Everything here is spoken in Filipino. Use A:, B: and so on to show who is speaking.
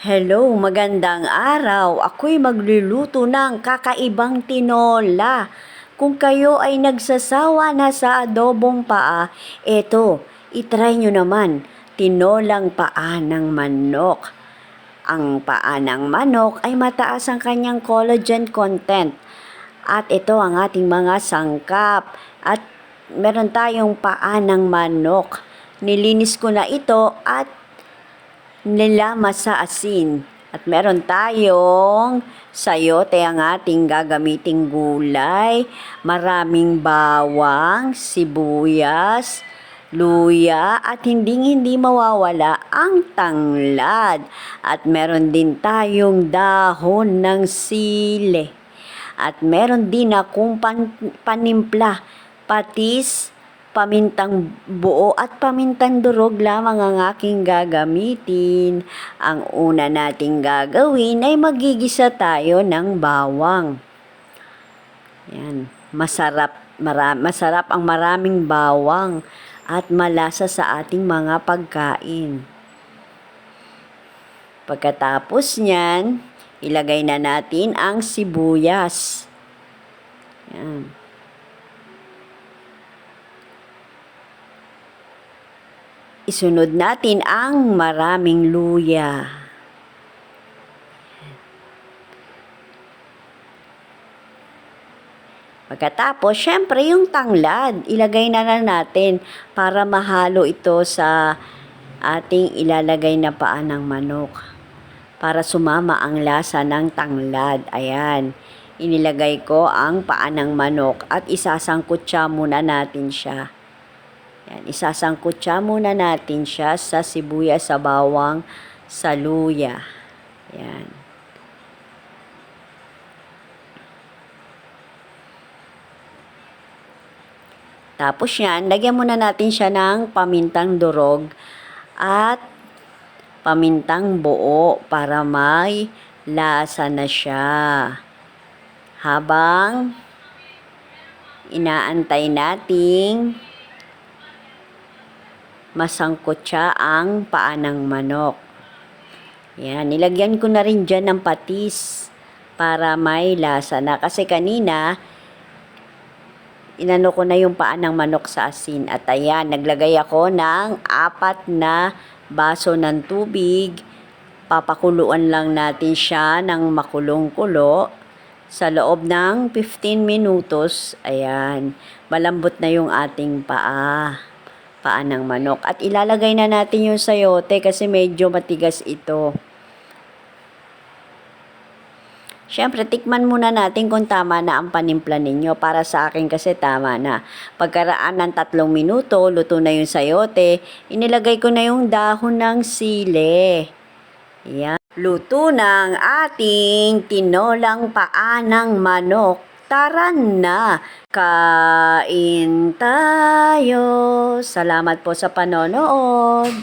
A: Hello, magandang araw. Ako'y magluluto ng kakaibang tinola. Kung kayo ay nagsasawa na sa adobong paa, eto, itry nyo naman, tinolang paa ng manok. Ang paa ng manok ay mataas ang kanyang collagen content. At ito ang ating mga sangkap. At meron tayong paa ng manok. Nilinis ko na ito at nilamas sa asin. At meron tayong sayote ang ating gagamiting gulay. Maraming bawang, sibuyas, luya at hindi mawawala ang tanglad. At meron din tayong dahon ng sili. At meron din akong panimpla, patis, pamintang buo at pamintang durog lamang ang aking gagamitin. Ang una nating gagawin ay magigisa tayo ng bawang. Yan, masarap ang maraming bawang at malasa sa ating mga pagkain. Pagkatapos niyan, ilagay na natin ang sibuyas. Yan. Isunod natin ang maraming luya. Pagkatapos, syempre yung tanglad, ilagay na natin para mahalo ito sa ating ilalagay na paa ng manok. Para sumama ang lasa ng tanglad. Ayan, inilagay ko ang paa ng manok at isasangkutsa muna natin siya. Yan, isasangkutsa muna natin siya sa sibuyas, sa bawang, sa luya. Yan. Tapos yan, lagyan muna natin siya ng pamintang durog at pamintang buo para may lasa na siya. Habang inaantay nating masangkot siya ang paa ng manok. Yan, nilagyan ko na rin dyan ng patis para may lasa na. Kasi kanina, inano ko na yung paa ng manok sa asin. At ayan, naglagay ako ng 4 na baso ng tubig. Papakuluan lang natin siya ng makulong-kulo. Sa loob ng 15 minutos, ayan, malambot na yung ating paa ng manok. At ilalagay na natin yung sayote kasi medyo matigas ito. Siyempre, tikman muna natin kung tama na ang panimpla ninyo. Para sa akin kasi tama na. Pagkaraan ng 3 minuto, luto na yung sayote. Inilagay ko na yung dahon ng sili. Yan. Luto ng ating tinolang paa ng manok. Tara na, kain tayo. Salamat po sa panonood.